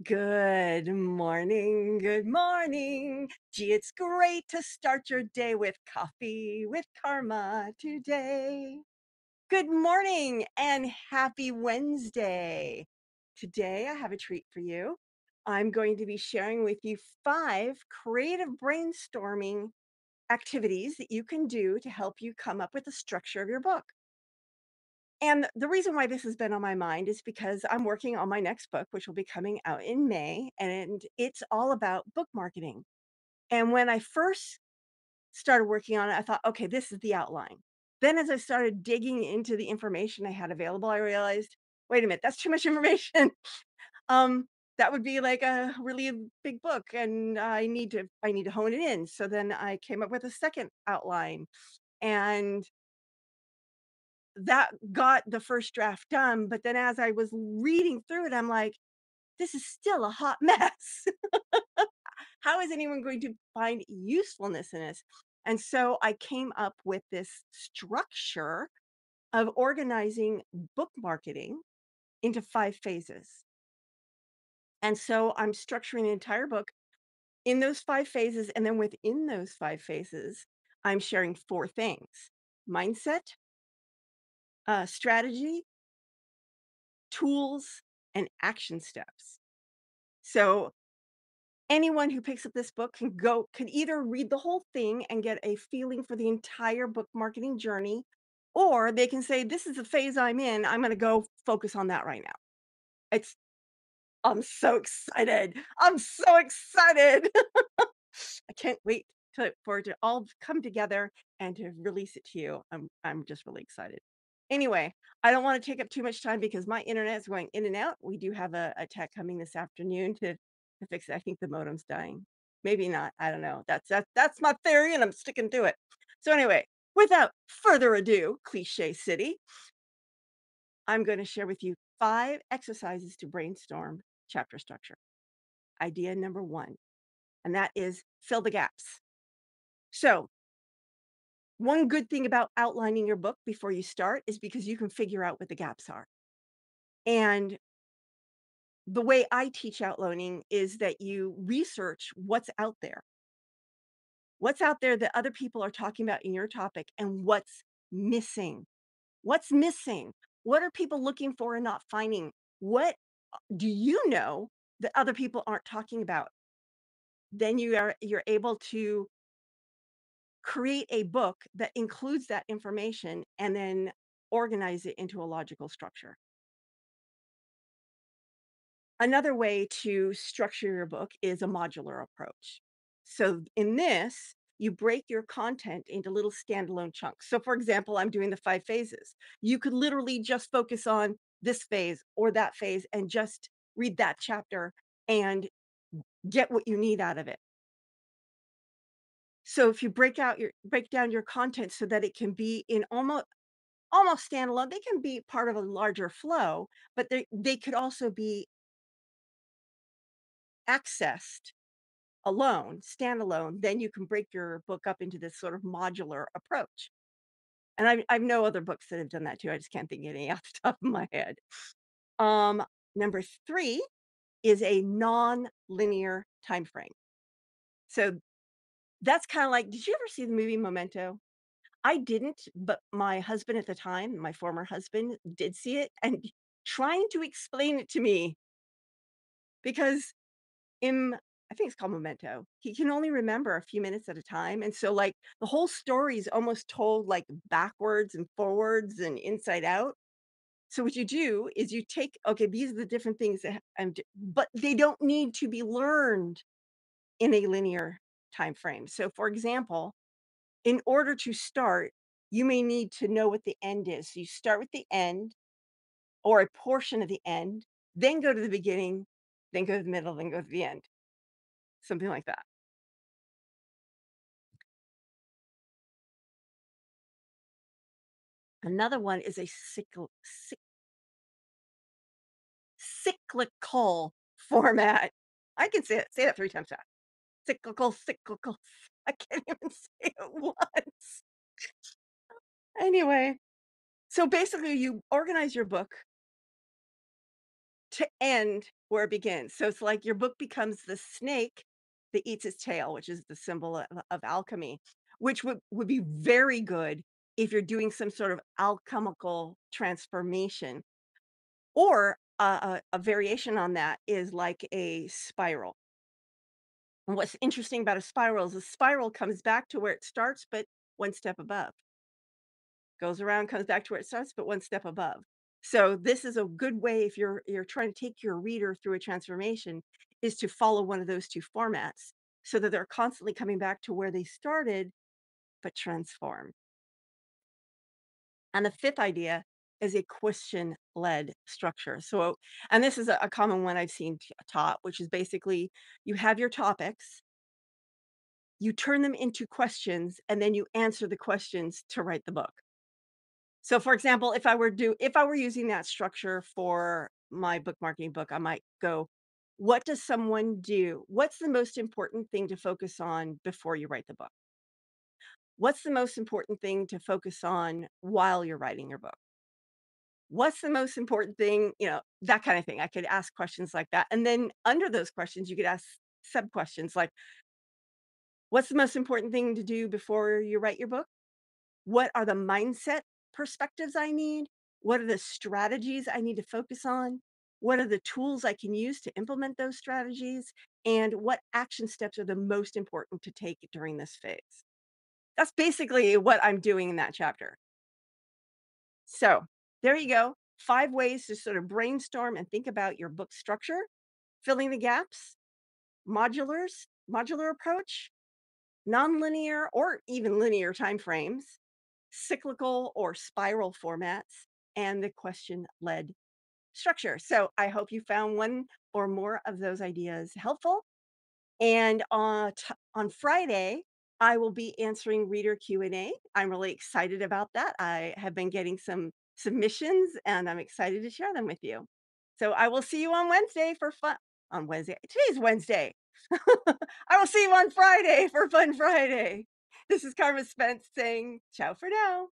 Good morning. Good morning. Gee, it's great to start your day with coffee with Karma today. Good morning and happy Wednesday. Today, I have a treat for you. I'm going to be sharing with you 5 creative brainstorming activities that you can do to help you come up with the structure of your book. And the reason why this has been on my mind is because I'm working on my next book, which will be coming out in May, and it's all about book marketing. And when I first started working on it, I thought, okay, this is the outline. Then, as I started digging into the information I had available, I realized, wait a minute, that's too much information. um, that would be like a really big book, and I need to hone it in. So then I came up with a second outline, and that got the first draft done, but then as I was reading through it, I'm like, "This is still a hot mess. How is anyone going to find usefulness in this?" And so I came up with this structure of organizing book marketing into 5 phases. And so I'm structuring the entire book in those 5 phases, and then within those 5 phases, I'm sharing 4 things: mindset, strategy, tools, and action steps. So anyone who picks up this book can either read the whole thing and get a feeling for the entire book marketing journey, or they can say, "This is the phase I'm in. I'm gonna go focus on that right now." It's I'm so excited. I'm so excited. I can't wait for it to all come together and to release it to you. I'm just really excited. Anyway, I don't want to take up too much time because my internet is going in and out. We do have a tech coming this afternoon to fix it. I think the modem's dying. Maybe not. I don't know. That's my theory, and I'm sticking to it. So anyway, without further ado, cliche city, I'm going to share with you 5 exercises to brainstorm chapter structure. Idea number 1, and that is fill the gaps. So, one good thing about outlining your book before you start is because you can figure out what the gaps are. And the way I teach outlining is that you research what's out there. What's out there that other people are talking about in your topic and what's missing. What's missing? What are people looking for and not finding? What do you know that other people aren't talking about? Then you're able to create a book that includes that information and then organize it into a logical structure. Another way to structure your book is a modular approach. So in this, you break your content into little standalone chunks. So for example, I'm doing the 5 phases. You could literally just focus on this phase or that phase and just read that chapter and get what you need out of it. So if you break down your content so that it can be in almost standalone, they can be part of a larger flow, but they could also be accessed alone, standalone, then you can break your book up into this sort of modular approach. And I've know other books that have done that too. I just can't think of any off the top of my head. Um, Number 3 is a non-linear time frame. So that's kind of like, did you ever see the movie Memento? I didn't, but my husband at the time, my former husband, did see it and trying to explain it to me because in I think it's called Memento. He can only remember a few minutes at a time, and so, like, the whole story is almost told, like, backwards and forwards and inside out. So what you do is you take, okay, these are the different things that but they don't need to be learned in a linear time frame. So, for example, in order to start, you may need to know what the end is. So you start with the end or a portion of the end, then go to the beginning, then go to the middle, then go to the end, something like that. Another one is a cyclical format. I can say that 3 times fast. Cyclical. I can't even say it once. Anyway, so basically you organize your book to end where it begins. So it's like your book becomes the snake that eats its tail, which is the symbol of alchemy, which would be very good if you're doing some sort of alchemical transformation. Or a variation on that is like a spiral. And what's interesting about a spiral is a spiral comes back to where it starts, but one step above. Goes around, comes back to where it starts, but one step above. So this is a good way if you're trying to take your reader through a transformation, is to follow one of those 2 formats so that they're constantly coming back to where they started, but transformed. And the 5th idea is a question-led structure. So and this is a common one I've seen taught, which is basically you have your topics, you turn them into questions, and then you answer the questions to write the book. So, for example, if I were using that structure for my book marketing book, I might go, "What does someone do? What's the most important thing to focus on before you write the book? What's the most important thing to focus on while you're writing your book? What's the most important thing?" That kind of thing. I could ask questions like that, and then under those questions, you could ask sub questions like, "What's the most important thing to do before you write your book? What are the mindset perspectives I need? What are the strategies I need to focus on? What are the tools I can use to implement those strategies? And what action steps are the most important to take during this phase?" That's basically what I'm doing in that chapter. So there you go. 5 ways to sort of brainstorm and think about your book structure, filling the gaps, modular approach, nonlinear or even linear timeframes, cyclical or spiral formats, and the question-led structure. So I hope you found one or more of those ideas helpful. And on Friday, I will be answering reader Q&A. I'm really excited about that. I have been getting some submissions, and I'm excited to share them with you. So I will see you on Wednesday for fun. On Wednesday. Today's Wednesday. I will see you on Friday for Fun Friday. This is Carma Spence saying ciao for now.